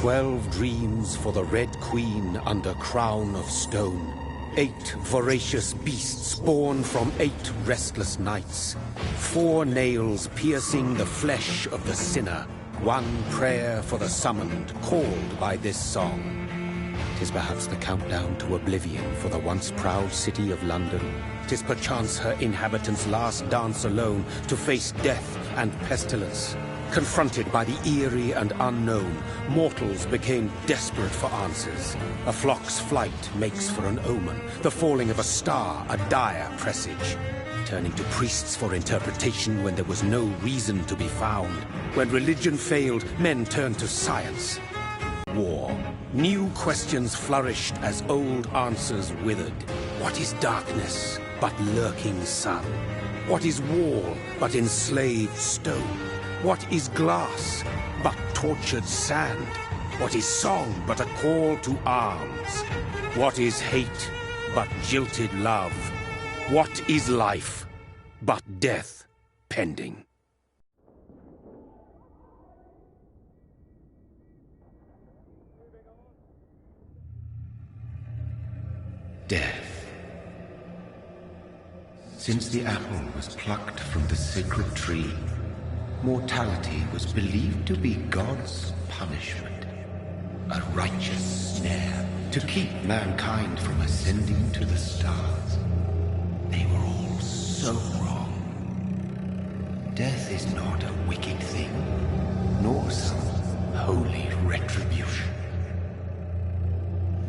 12 dreams for the Red Queen under crown of stone. 8 voracious beasts born from 8 restless nights. 4 nails piercing the flesh of the sinner. 1 prayer for the summoned, called by this song. 'Tis perhaps the countdown to oblivion for the once proud city of London. 'Tis perchance her inhabitants' last dance alone to face death and pestilence. Confronted by the eerie and unknown, mortals became desperate for answers. A flock's flight makes for an omen, the falling of a star a dire presage. Turning to priests for interpretation when there was no reason to be found. When religion failed, men turned to science. War. New questions flourished as old answers withered. What is darkness but lurking sun? What is wall but enslaved stone? What is glass but tortured sand? What is song but a call to arms? What is hate but jilted love? What is life but death pending? Death. Since the apple was plucked from the sacred tree, mortality was believed to be God's punishment, a righteous snare to keep mankind from ascending to the stars. They were all so wrong. Death is not a wicked thing, nor some holy retribution.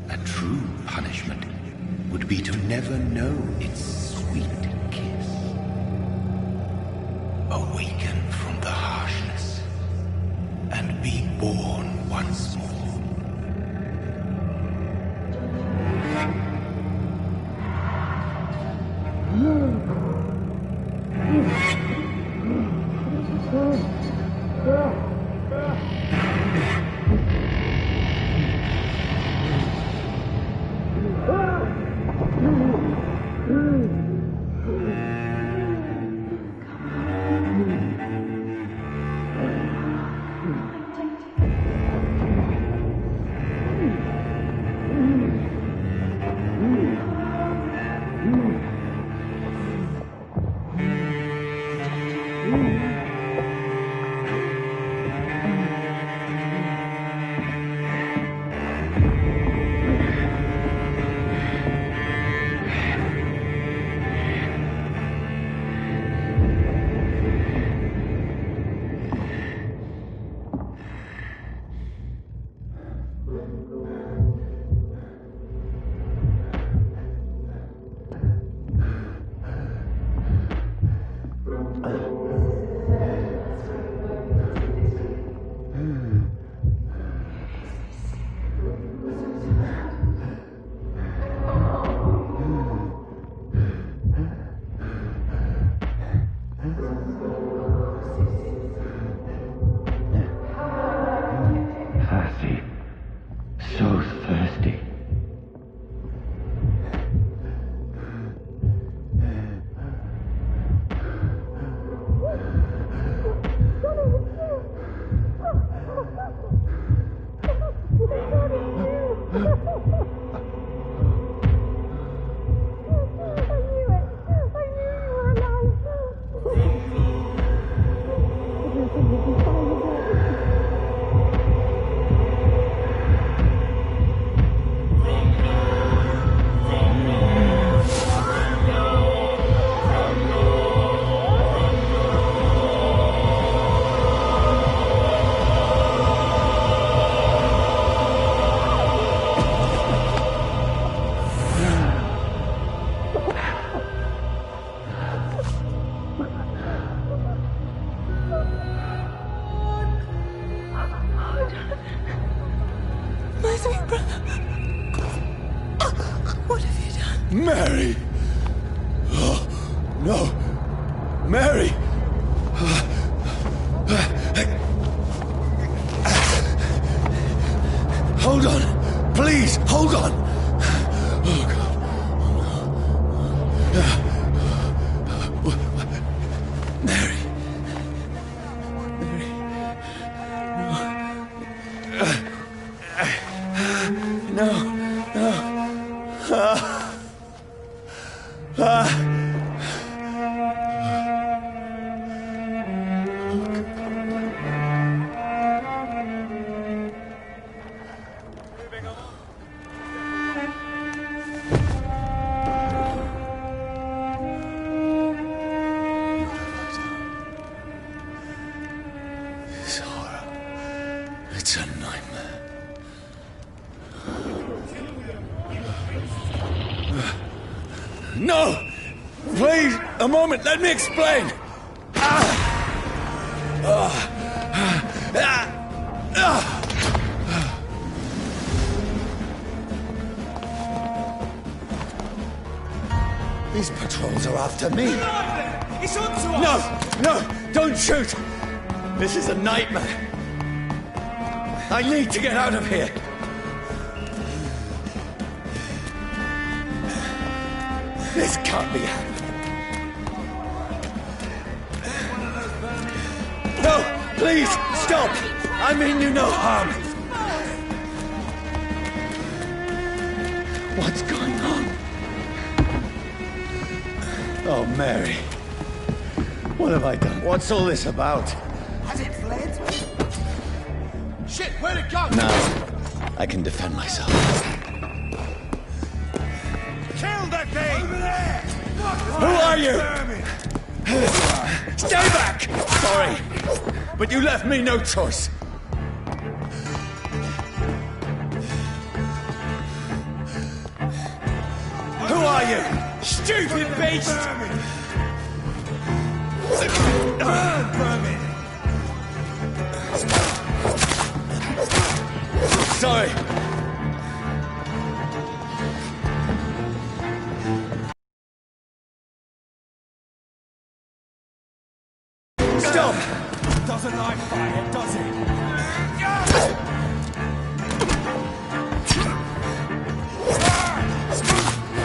A true punishment would be to never know its sweet kiss. Awaken from the harshness and be born once more. Mary! Oh, no! Mary! Hold on! Please, hold on! Oh, God. Mary. Mary. No. No. No. This horror. It's a nightmare. No! Please, a moment, let me explain! These patrols are after me. It's on to us! No! Don't shoot! This is a nightmare. I need to get out of here. This can't be happening. No! Please! Stop! I mean you no harm. What's going on? Oh, Mary. What have I done? What's all this about? Has it fled? Shit, where'd it go? Now, I can defend myself. Kill that thing! Over there! Who are you? Stay back! Sorry, but you left me no choice. Who are you? Stupid beast! Sorry. Stop! Doesn't like fire, does it?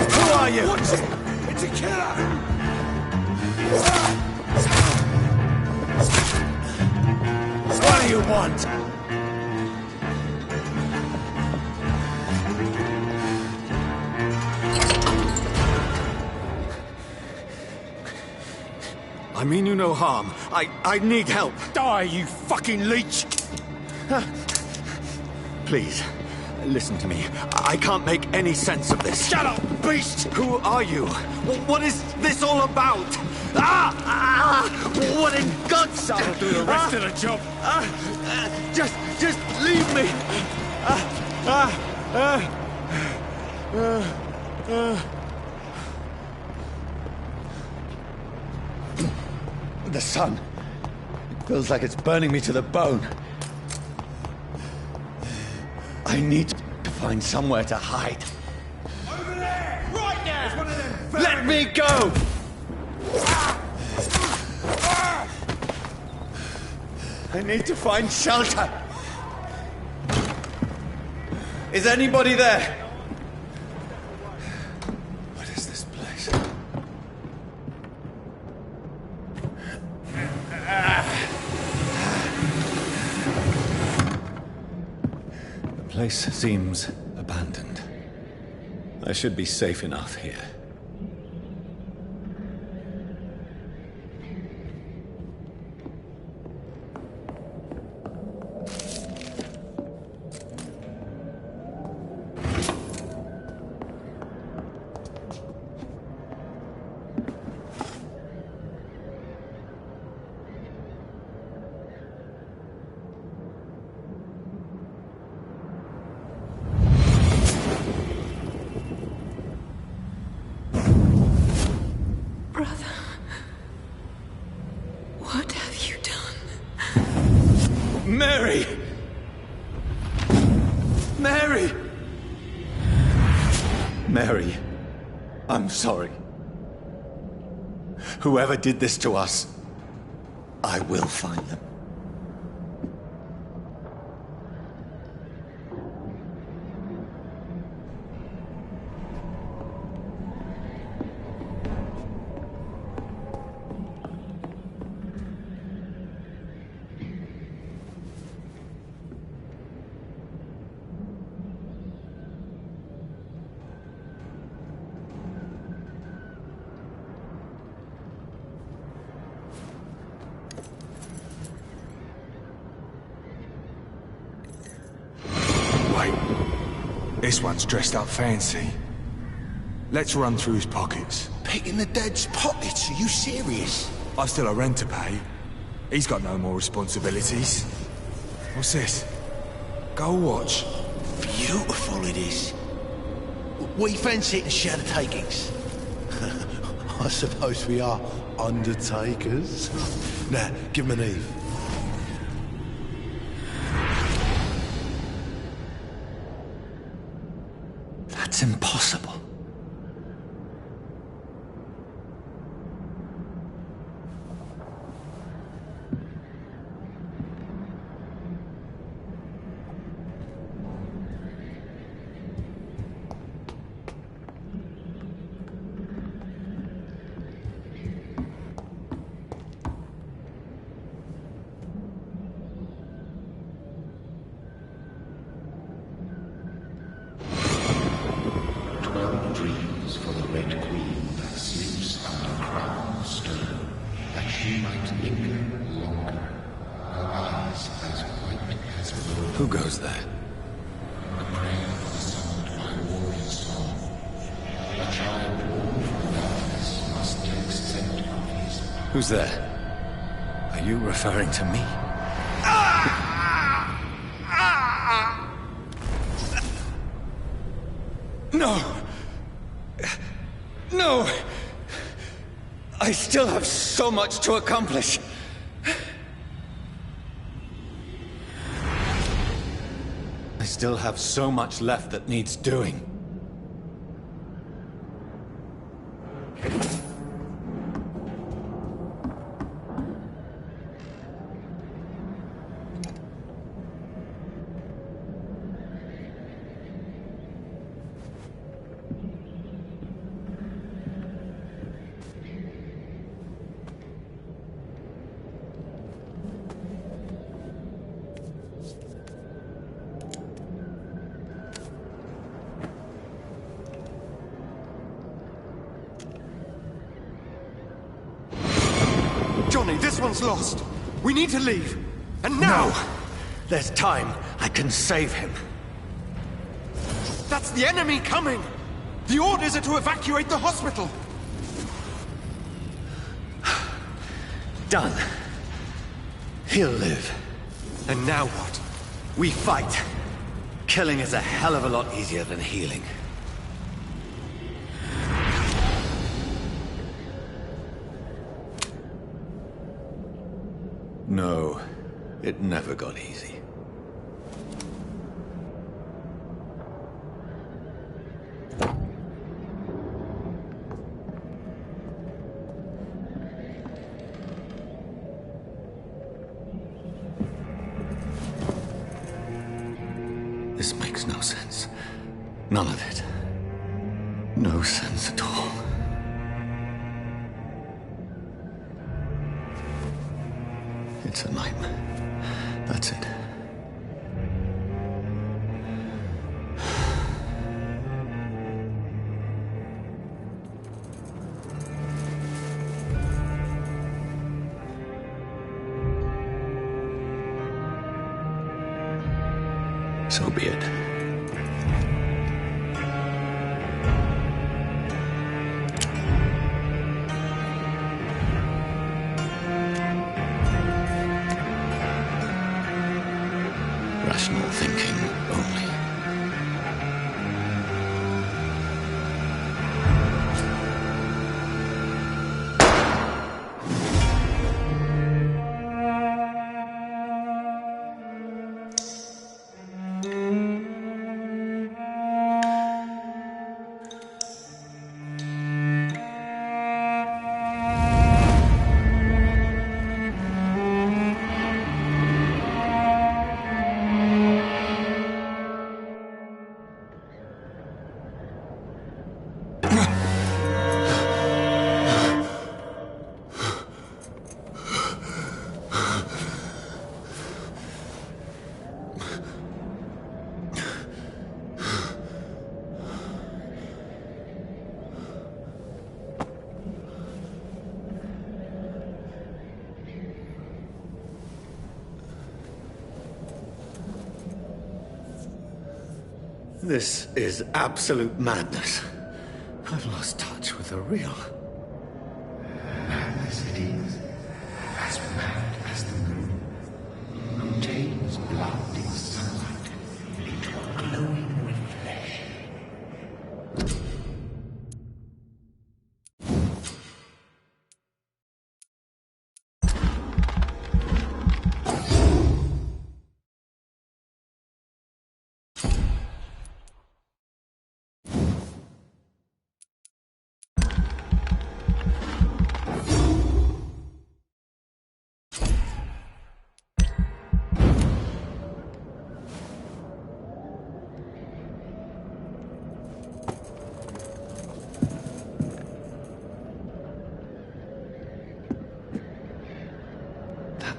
Who are you? Watch it! It's a killer! What do you want? I mean you no harm. I need help. Die, you fucking leech! Please, listen to me. I can't make any sense of this. Shut up, beast! Who are you? What is this all about? What in God's name? That'll do the rest of the job. Just leave me. The sun. It feels like it's burning me to the bone. I need to find somewhere to hide. Over there! Right now! It's one of them. Let me go! I need to find shelter. Is anybody there? What is this place? The place seems abandoned. I should be safe enough here. Brother, what have you done? Mary! Mary! Mary, I'm sorry. Whoever did this to us, I will find them. This one's dressed up fancy. Let's run through his pockets. Picking the dead's pockets? Are you serious? I've still a rent to pay. He's got no more responsibilities. What's this? Gold watch. Beautiful it is. We fancy it and share the takings. I suppose we are undertakers. Now, give him an Eve. That's impossible. For the Red Queen that sleeps under crown of stone, that she might linger longer, her eyes as white as wool. Who goes there? A prayer summoned by warrior song. A child born from darkness must take scent of his power. Who's there? Are you referring to me? No! No! I still have so much to accomplish. I still have so much left that needs doing. Johnny, this one's lost. We need to leave. And now! No! There's time. I can save him. That's the enemy coming! The orders are to evacuate the hospital! Done. He'll live. And now what? We fight. Killing is a hell of a lot easier than healing. No, it never got easy. This makes no sense. None of it. No sense at all. It's a nightmare. That's it. So be it. Rational thinking only. This is absolute madness. I've lost touch with the real. Madness it is, as mad as the moon, who takes blood in sunlight into a glowing flesh.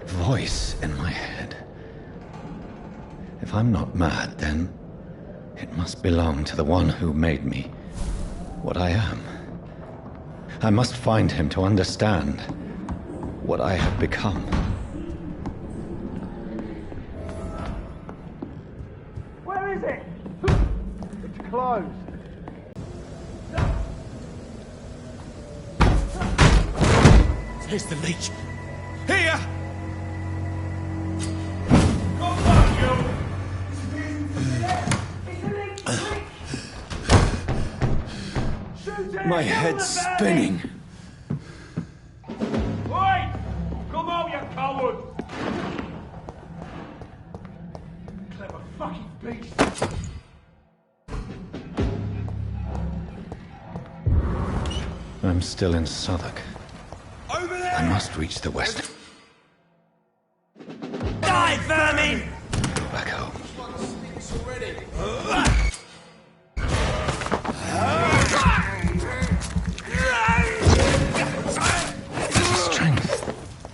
Voice in my head. If I'm not mad, then it must belong to the one who made me what I am. I must find him to understand what I have become. Where is it? It's closed. Here's the leech. Here! My head's spinning. Oi! Come out, you coward! Clever fucking beast! I'm still in Southwark. Over there! I must reach the west. Die, vermin! Back home.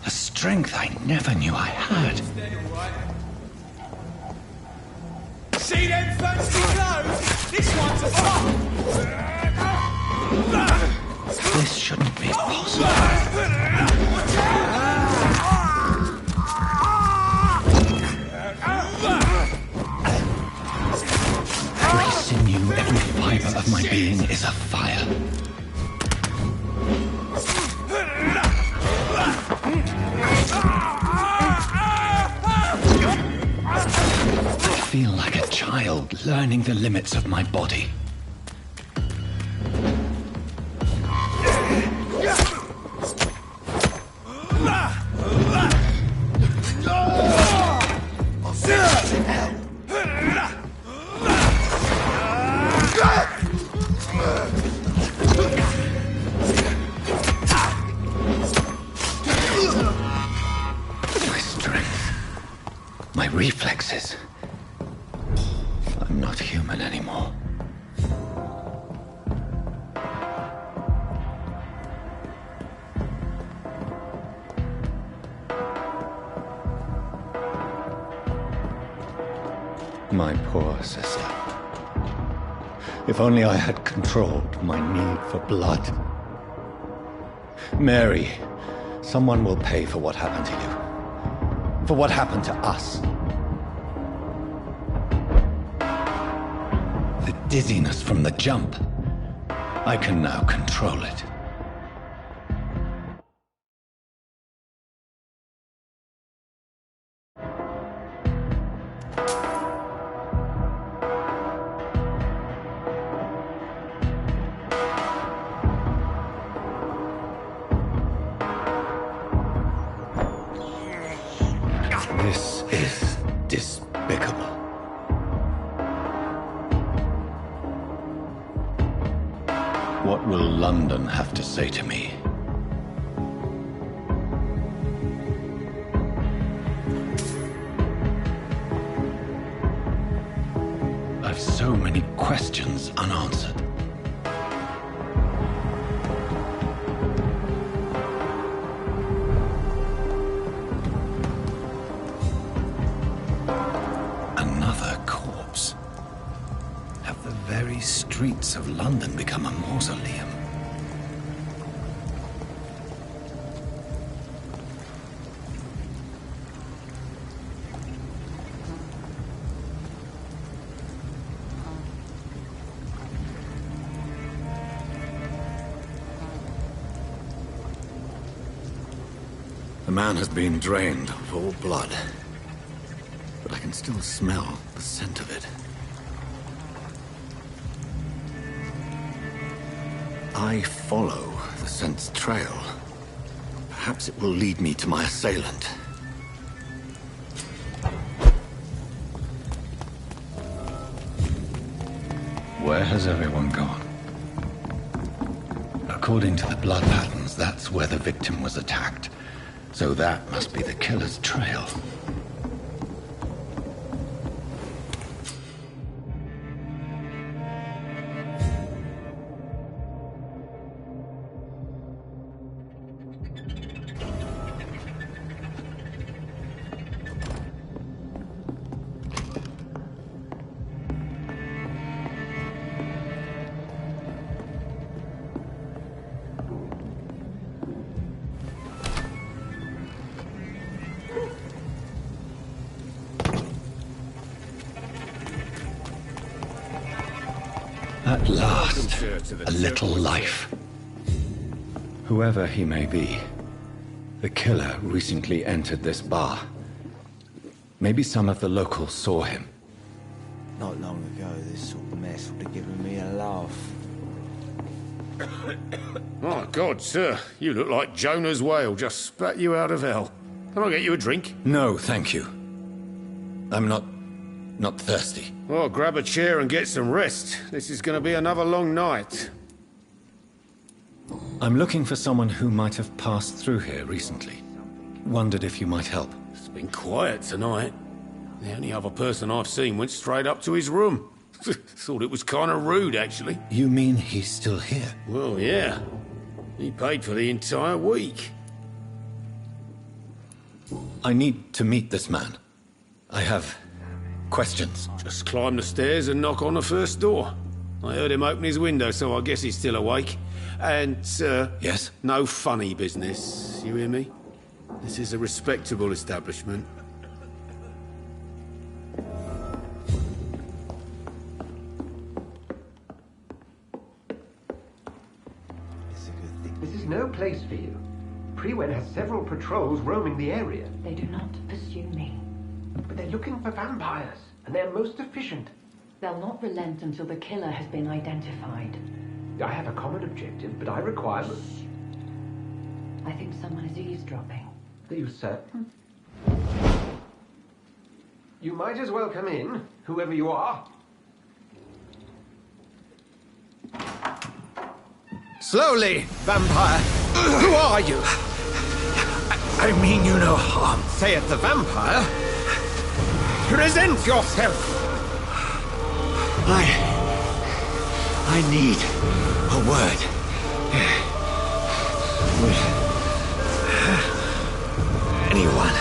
A strength I never knew I had. See them fancy clothes? This one's a pop! This shouldn't be possible. Every sinew, every fiber of my being is afire. I feel like a child learning the limits of my body. My strength, my reflexes. I'm not human anymore. My poor sister. If only I had controlled my need for blood. Mary, someone will pay for what happened to you. For what happened to us. The dizziness from the jump. I can now control it. This is despicable. What will London have to say to me? I've so many questions unanswered. Another corpse. Have the very streets of London become a mausoleum? man has been drained of all blood, but I can still smell the scent of it. I follow the scent's trail. Perhaps it will lead me to my assailant. Where has everyone gone? According to the blood patterns, that's where the victim was attacked. So that must be the killer's trail. At last, a little life. Whoever he may be, the killer recently entered this bar. Maybe some of the locals saw him. Not long ago, this sort of mess would have given me a laugh. My God, sir, you look like Jonah's whale just spat you out of hell. Can I get you a drink? No, thank you. I'm not thirsty. Well, grab a chair and get some rest. This is going to be another long night. I'm looking for someone who might have passed through here recently. Wondered if you might help. It's been quiet tonight. The only other person I've seen went straight up to his room. Thought it was kind of rude, actually. You mean he's still here? Well, yeah. He paid for the entire week. I need to meet this man. I have questions. Just climb the stairs and knock on the first door. I heard him open his window, so I guess he's still awake. And, sir... Yes? No funny business, you hear me? This is a respectable establishment. This is no place for you. Prewen has several patrols roaming the area. They do not pursue me. But they're looking for vampires, and they're most efficient. They'll not relent until the killer has been identified. I have a common objective, but I require... I think someone is eavesdropping. Are you certain? You might as well come in, whoever you are. Slowly, vampire! Who are you? I mean you no harm, saith the vampire. Present yourself! I need a word. With anyone.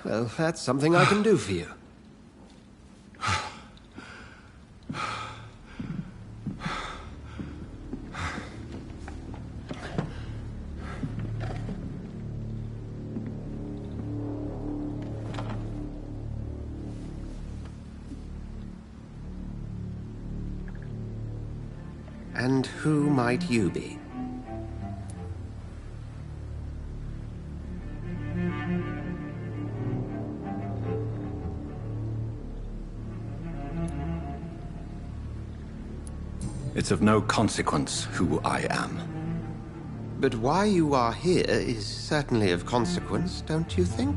Well, that's something I can do for you. And who might you be? It's of no consequence who I am. But why you are here is certainly of consequence, don't you think?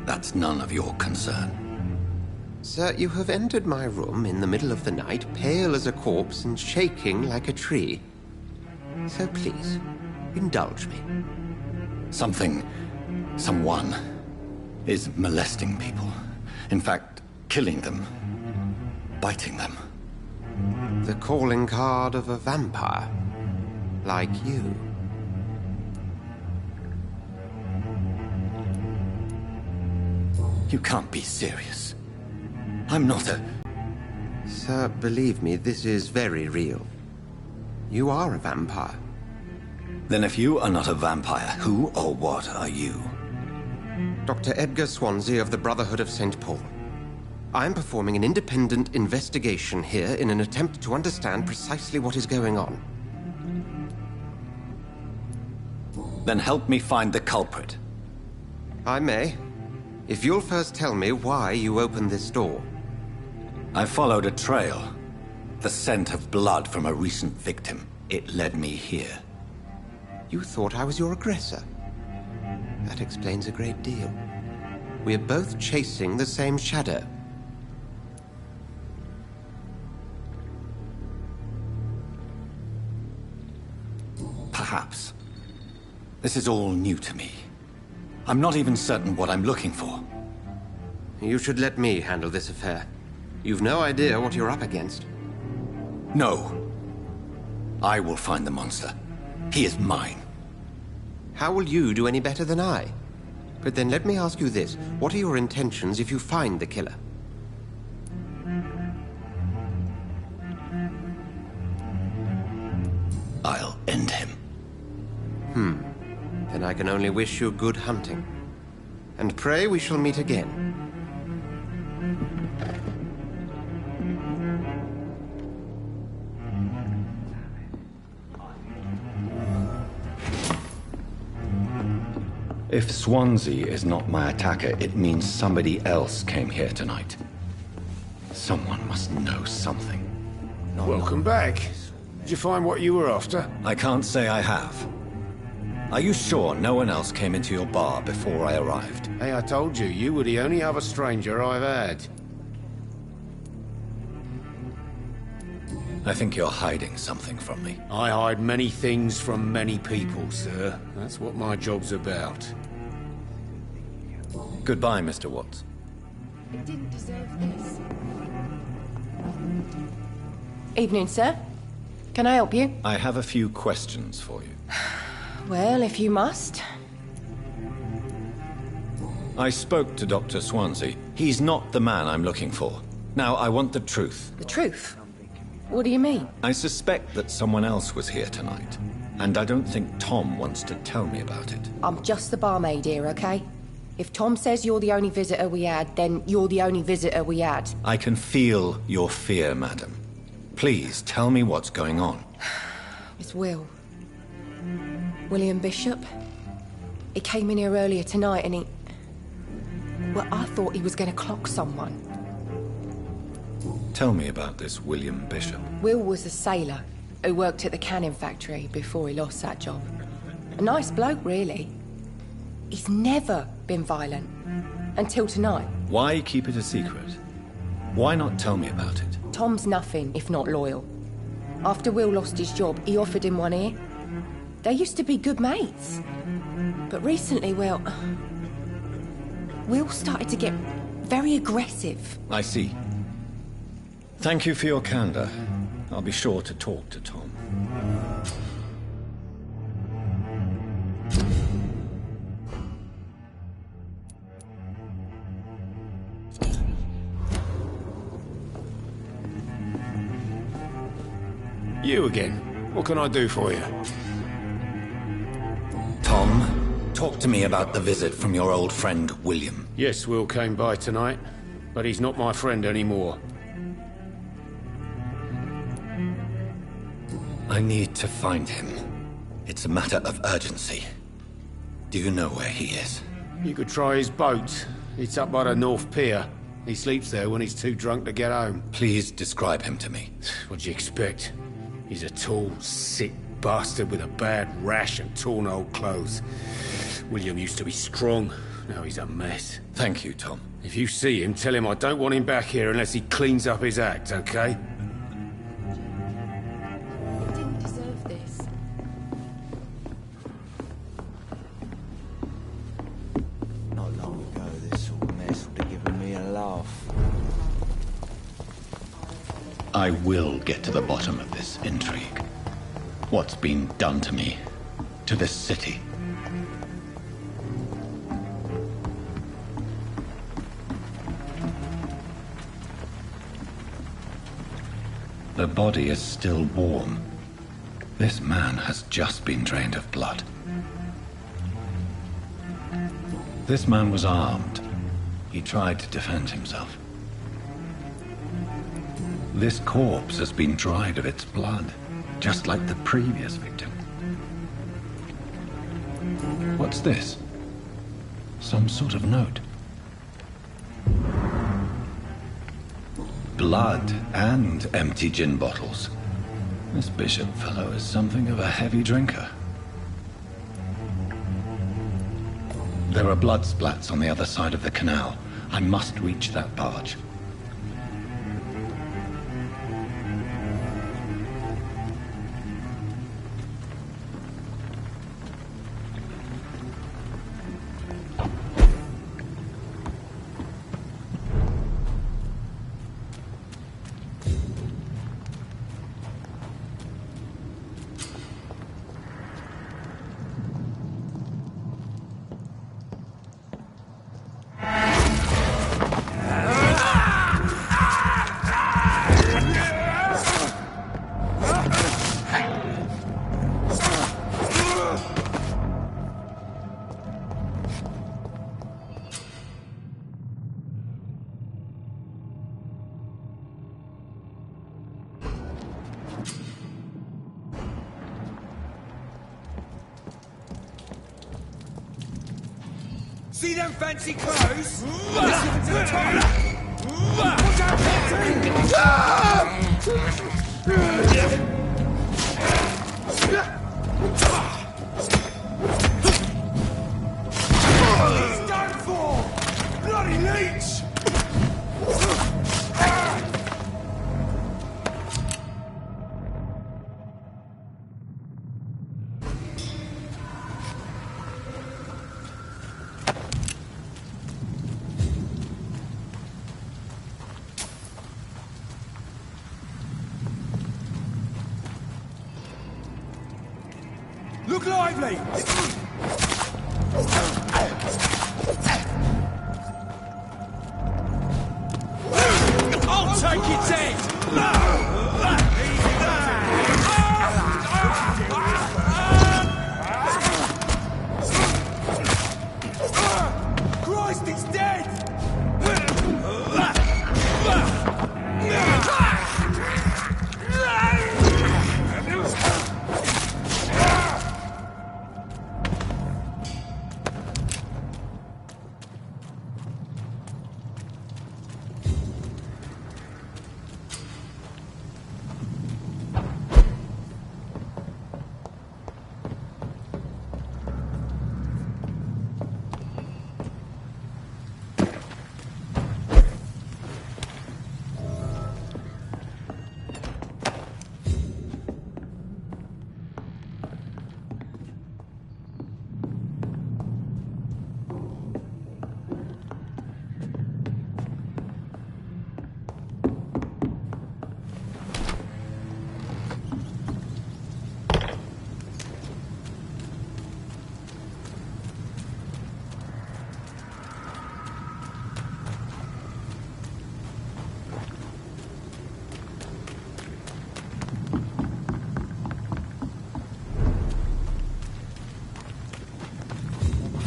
That's none of your concern. Sir, you have entered my room in the middle of the night, pale as a corpse and shaking like a tree. So please, indulge me. Someone is molesting people. In fact, killing them. Biting them. The calling card of a vampire. Like you. You can't be serious. I'm not a... Sir, believe me, this is very real. You are a vampire. Then if you are not a vampire, who or what are you? Dr. Edgar Swansea of the Brotherhood of St. Paul. I'm performing an independent investigation here in an attempt to understand precisely what is going on. Then help me find the culprit. I may. If you'll first tell me why you opened this door. I followed a trail. The scent of blood from a recent victim. It led me here. You thought I was your aggressor. That explains a great deal. We're both chasing the same shadow. Perhaps. This is all new to me. I'm not even certain what I'm looking for. You should let me handle this affair. You've no idea what you're up against. No. I will find the monster. He is mine. How will you do any better than I? But then let me ask you this. What are your intentions if you find the killer? I'll end him. Then I can only wish you good hunting. And pray we shall meet again. If Swansea is not my attacker, it means somebody else came here tonight. Someone must know something. Welcome back. Did you find what you were after? I can't say I have. Are you sure no one else came into your bar before I arrived? Hey, I told you, you were the only other stranger I've had. I think you're hiding something from me. I hide many things from many people, sir. That's what my job's about. Goodbye, Mr. Watts. It didn't deserve this. Evening, sir. Can I help you? I have a few questions for you. Well, if you must. I spoke to Dr. Swansea. He's not the man I'm looking for. Now, I want the truth. The truth? What do you mean? I suspect that someone else was here tonight. And I don't think Tom wants to tell me about it. I'm just the barmaid here, okay? If Tom says you're the only visitor we had, then you're the only visitor we had. I can feel your fear, madam. Please, tell me what's going on. It's Will. William Bishop. He came in here earlier tonight and he... Well, I thought he was going to clock someone. Tell me about this William Bishop. Will was a sailor who worked at the cannon factory before he lost that job. A nice bloke, really. He's never been violent. Until tonight. Why keep it a secret? Why not tell me about it? Tom's nothing if not loyal. After Will lost his job, he offered him one ear. They used to be good mates. But recently, well... Will started to get very aggressive. I see. Thank you for your candor. I'll be sure to talk to Tom. You again. What can I do for you? Tom, talk to me about the visit from your old friend, William. Yes, Will came by tonight, but he's not my friend anymore. I need to find him. It's a matter of urgency. Do you know where he is? You could try his boat. It's up by the North Pier. He sleeps there when he's too drunk to get home. Please describe him to me. What'd you expect? He's a tall, sick bastard with a bad rash and torn old clothes. William used to be strong. Now he's a mess. Thank you, Tom. If you see him, tell him I don't want him back here unless he cleans up his act, okay? It didn't deserve this. Not long ago, this sort of mess would have given me a laugh. I will get to the bottom of this intrigue. What's been done to me, to this city. The body is still warm. This man has just been drained of blood. This man was armed. He tried to defend himself. This corpse has been dried of its blood, just like the previous victim. What's this? Some sort of note. Blood and empty gin bottles. This bishop fellow is something of a heavy drinker. There are blood splats on the other side of the canal. I must reach that barge. See them fancy clothes? Listen to the top! Watch out, He's done for! Bloody leech! Look lively! I'll take its head! Christ, it's dead!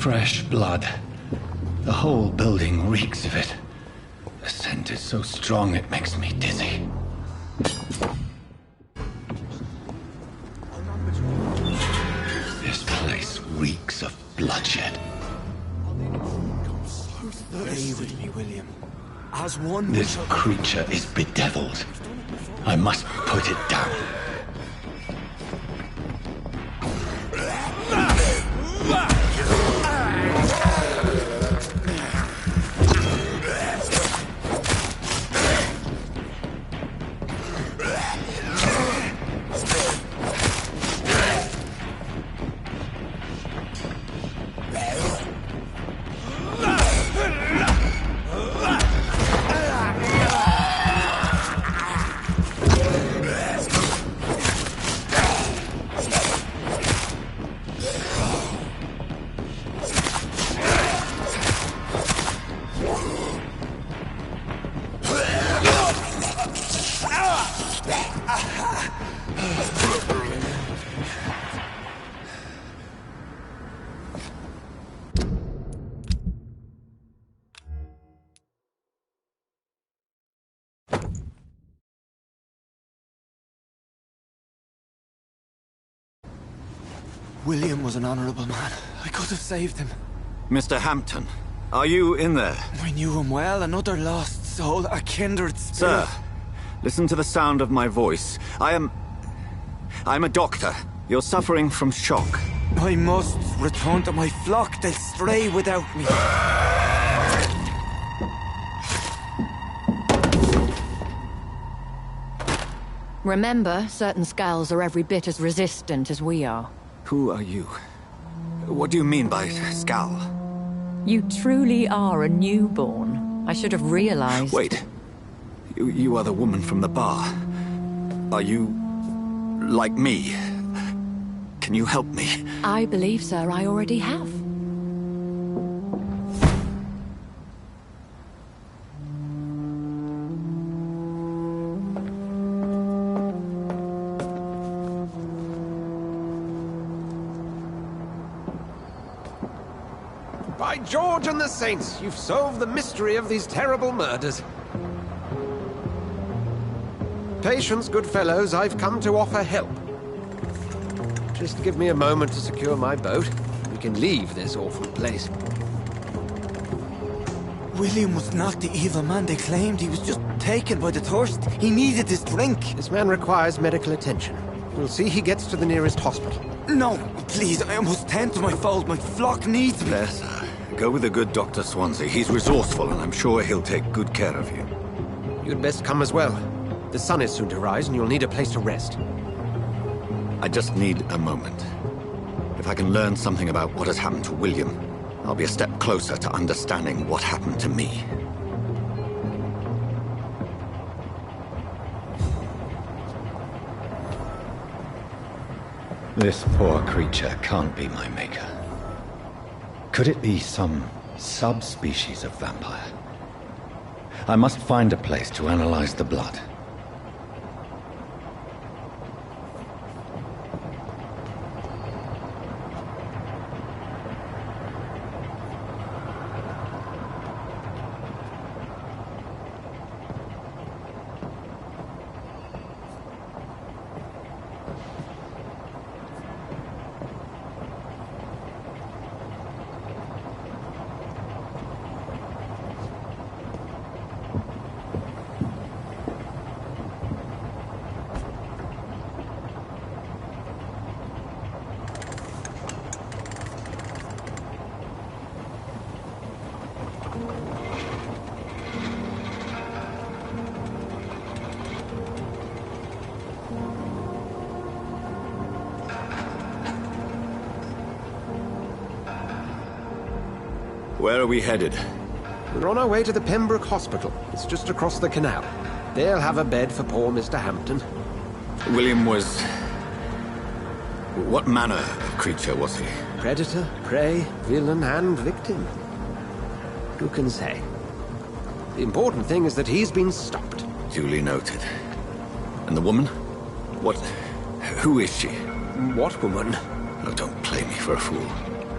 Fresh blood. The whole building reeks of it. The scent is so strong it makes me dizzy. This place reeks of bloodshed. Be with me, William. As one. This creature is bedeviled. I must put it down. William was an honorable man. I could have saved him. Mr. Hampton, are you in there? I knew him well, another lost soul, a kindred spirit. Sir, listen to the sound of my voice. I'm a doctor. You're suffering from shock. I must return to my flock. They'll stray without me. Remember, certain skulls are every bit as resistant as we are. Who are you? What do you mean by skull? You truly are a newborn. I should have realized. Wait. You are the woman from the bar. Are you... like me? Can you help me? I believe, sir, I already have. By George and the Saints, you've solved the mystery of these terrible murders. Patience, good fellows, I've come to offer help. Just give me a moment to secure my boat. We can leave this awful place. William was not the evil man they claimed. He was just taken by the thirst. He needed this drink. This man requires medical attention. We'll see he gets to the nearest hospital. No, please, I must tend to my fold. My flock needs me. There, sir. Go with the good Dr. Swansea. He's resourceful, and I'm sure he'll take good care of you. You'd best come as well. The sun is soon to rise, and you'll need a place to rest. I just need a moment. If I can learn something about what has happened to William, I'll be a step closer to understanding what happened to me. This poor creature can't be my maker. Could it be some subspecies of vampire? I must find a place to analyze the blood. Where are we headed? We're on our way to the Pembroke Hospital. It's just across the canal. They'll have a bed for poor Mr. Hampton. William was... what manner of creature was he? Predator, prey, villain, and victim. Who can say? The important thing is that he's been stopped. Duly noted. And the woman? What... who is she? What woman? Oh, don't play me for a fool.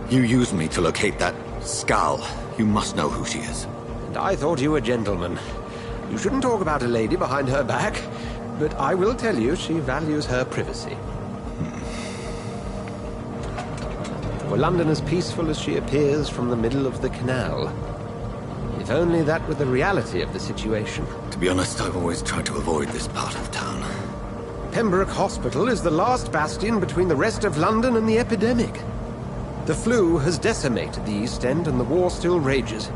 You used me to locate that skull. You must know who she is. And I thought you a gentleman. You shouldn't talk about a lady behind her back, but I will tell you she values her privacy. Were London as peaceful as she appears from the middle of the canal? If only that were the reality of the situation. To be honest, I've always tried to avoid this part of town. Pembroke Hospital is the last bastion between the rest of London and the epidemic. The flu has decimated the East End and the war still rages.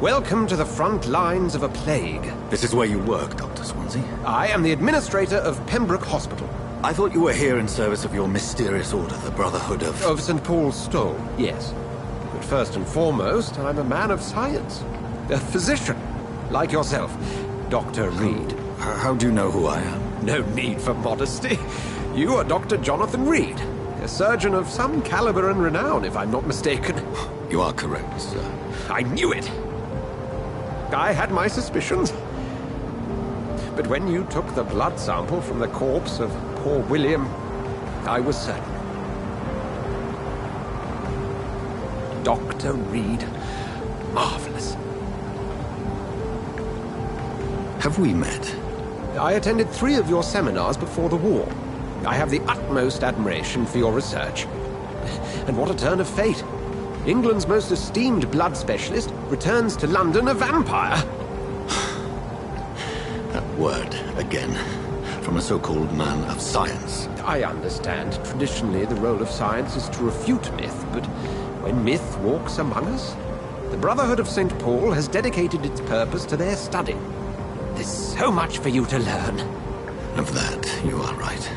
Welcome to the front lines of a plague. This is where you work, Dr. Swansea? I am the administrator of Pembroke Hospital. I thought you were here in service of your mysterious order, the Brotherhood of... Of St. Paul's Stole, yes. But first and foremost, I'm a man of science. A physician, like yourself, Dr. Reed. How do you know who I am? No need for modesty. You are Dr. Jonathan Reed. A surgeon of some caliber and renown, if I'm not mistaken. You are correct, sir. I knew it! I had my suspicions. But when you took the blood sample from the corpse of poor William, I was certain. Dr. Reed. Marvelous. Have we met? I attended 3 of your seminars before the war. I have the utmost admiration for your research. And what a turn of fate. England's most esteemed blood specialist returns to London a vampire. That word, again. From a so-called man of science. I understand. Traditionally, the role of science is to refute myth, but when myth walks among us, the Brotherhood of St. Paul has dedicated its purpose to their study. There's so much for you to learn. Of that, you are right.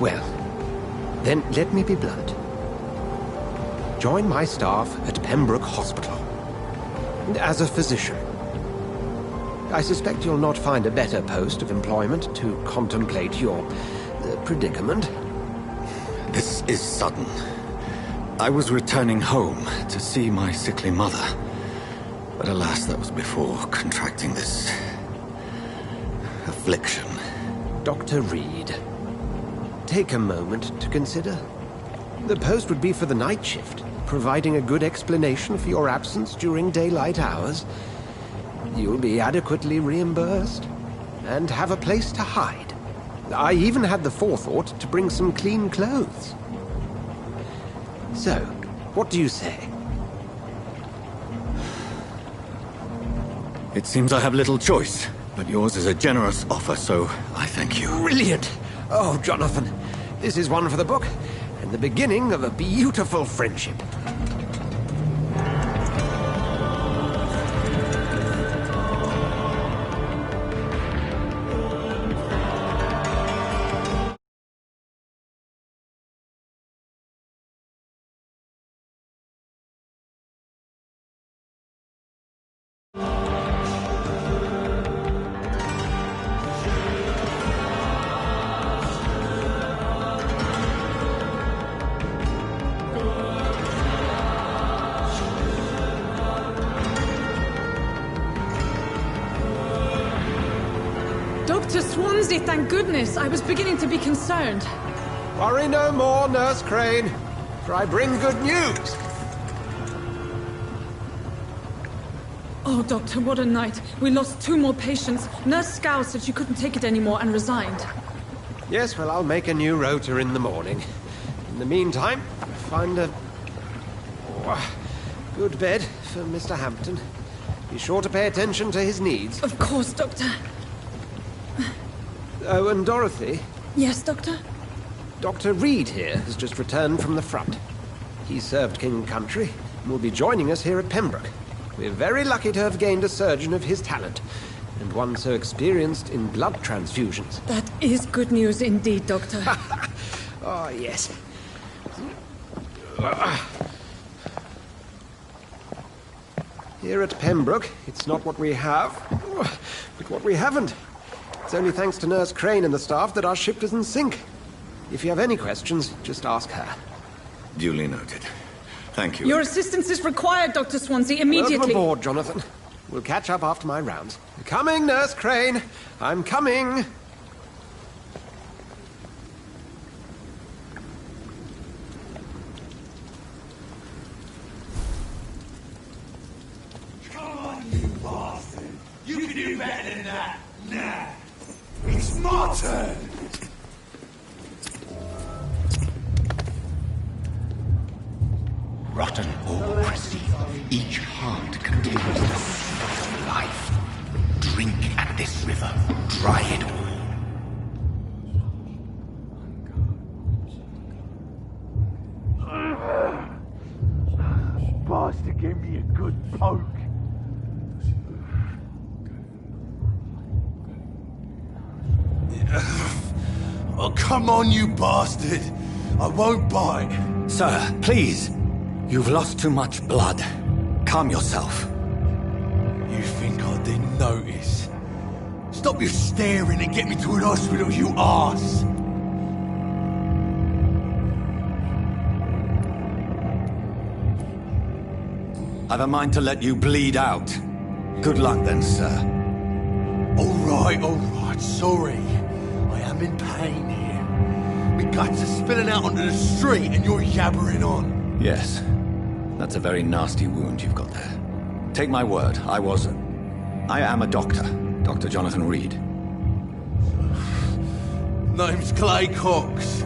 Well, then let me be blunt. Join my staff at Pembroke Hospital. As a physician. I suspect you'll not find a better post of employment to contemplate your predicament. This is sudden. I was returning home to see my sickly mother. But alas, that was before contracting this affliction. Dr. Reed, take a moment to consider. The post would be for the night shift, providing a good explanation for your absence during daylight hours. You'll be adequately reimbursed, and have a place to hide. I even had the forethought to bring some clean clothes. So, what do you say? It seems I have little choice, but yours is a generous offer, so I thank you. Brilliant! Oh, Jonathan, this is one for the book, and the beginning of a beautiful friendship. Dr. Swansea, thank goodness. I was beginning to be concerned. Worry no more, Nurse Crane, for I bring good news. Oh, Doctor, what a night. We lost 2 more patients. Nurse Scow said she couldn't take it anymore and resigned. Yes, well, I'll make a new rota in the morning. In the meantime, find a good bed for Mr. Hampton. Be sure to pay attention to his needs. Of course, Doctor. Oh, and Dorothy? Yes, Doctor? Dr. Reed here has just returned from the front. He served King Country and will be joining us here at Pembroke. We're very lucky to have gained a surgeon of his talent, and one so experienced in blood transfusions. That is good news indeed, Doctor. Oh, yes. Here at Pembroke, it's not what we have, but what we haven't. It's only thanks to Nurse Crane and the staff that our ship doesn't sink. If you have any questions, just ask her. Duly noted. Thank you. Your assistance is required, Dr. Swansea, immediately. Welcome aboard, Jonathan. We'll catch up after my rounds. Coming, Nurse Crane. I'm coming. Come on, you bastard. You can do better than that. Nah. It's my turn! Rotten or pristine, each heart contains the source of life. Drink at this river, dry it all. Bastard gave me a good poke. Oh, come on, you bastard! I won't bite. Sir, please. You've lost too much blood. Calm yourself. You think I didn't notice? Stop your staring and get me to an hospital, you arse! I've a mind to let you bleed out. Good luck then, sir. All right, sorry. I am in pain here. My guts are spilling out onto the street and you're yabbering on. Yes. That's a very nasty wound you've got there. Take my word, I am a doctor. Dr. Jonathan Reed. Name's Clay Cox.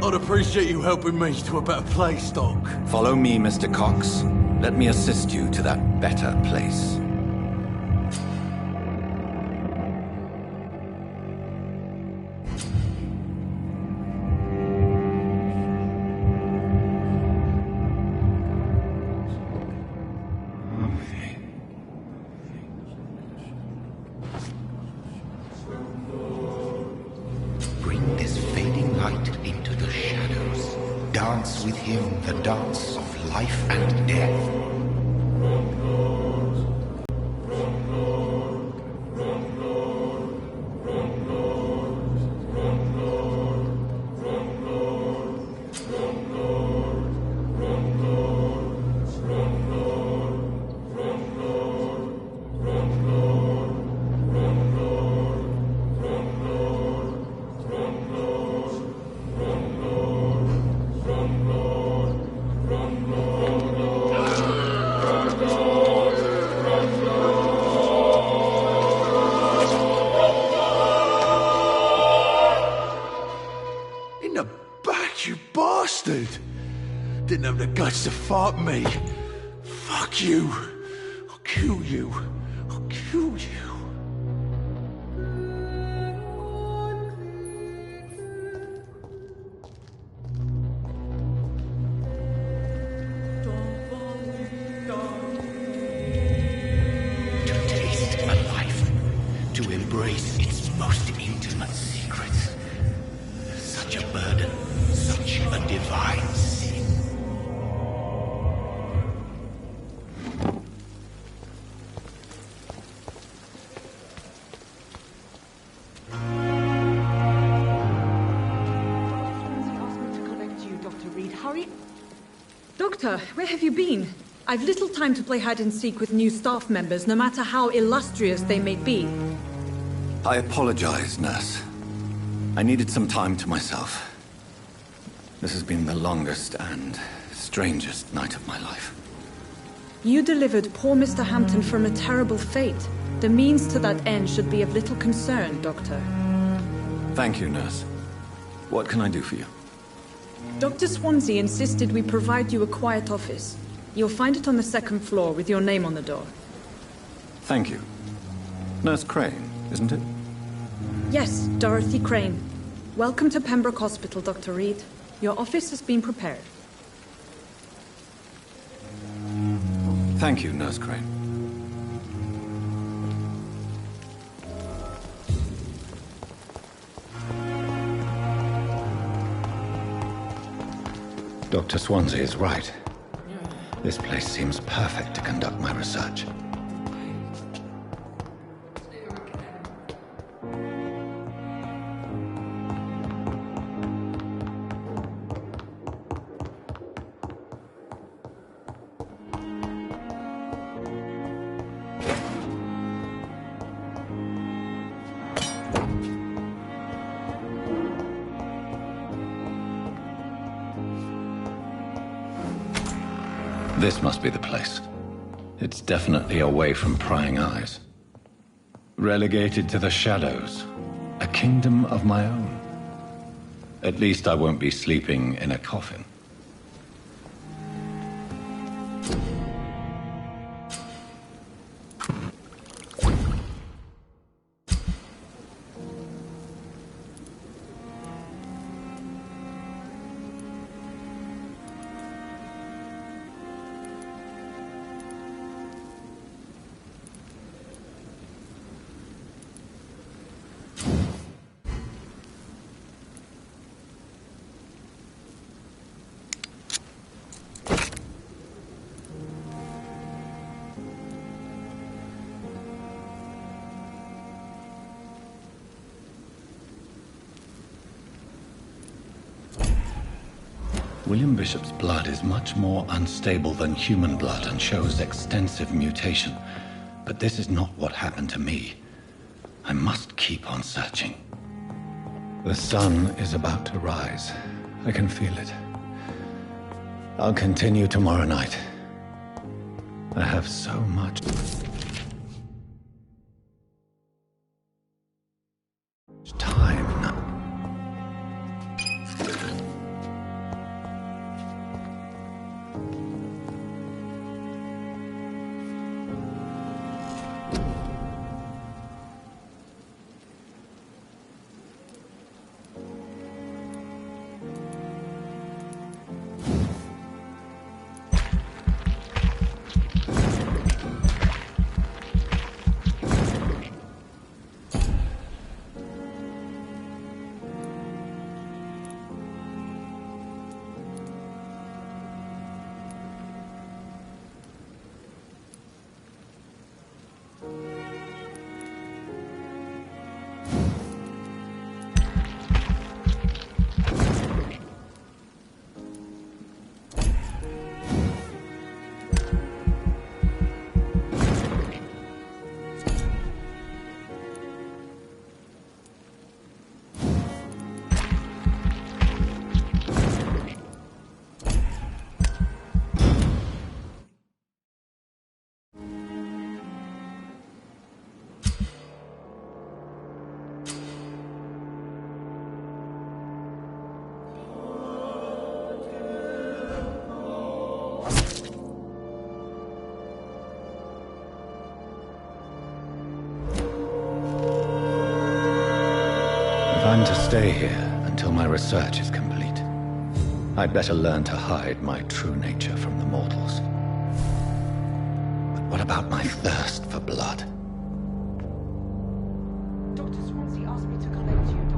I'd appreciate you helping me to a better place, Doc. Follow me, Mr. Cox. Let me assist you to that better place. Bring this fading light into the shadows. Dance with him the dance of life and death. In the back, you bastard! Didn't have the guts to fight me. Fuck you. I'll kill you. I'll kill you. To taste a life, to embrace its most intimate secrets. Such a burden, such a divine sin. Doctor, where have you been? I've little time to play hide and seek with new staff members, no matter how illustrious they may be. I apologize, nurse. I needed some time to myself. This has been the longest and strangest night of my life. You delivered poor Mr. Hampton from a terrible fate. The means to that end should be of little concern, Doctor. Thank you, nurse. What can I do for you? Dr. Swansea insisted we provide you a quiet office. You'll find it on the second floor with your name on the door. Thank you. Nurse Crane, isn't it? Yes, Dorothy Crane. Welcome to Pembroke Hospital, Dr. Reed. Your office has been prepared. Thank you, Nurse Crane. Dr. Swansea is right. This place seems perfect to conduct my research. This must be the place. It's definitely away from prying eyes. Relegated to the shadows. A kingdom of my own. At least I won't be sleeping in a coffin. William Bishop's blood is much more unstable than human blood and shows extensive mutation. But this is not what happened to me. I must keep on searching. The sun is about to rise. I can feel it. I'll continue tomorrow night. I have so much time now. I'm to stay here until my research is complete, I'd better learn to hide my true nature from the mortals. But what about my thirst for blood? Dr. Swansea asked me to connect you,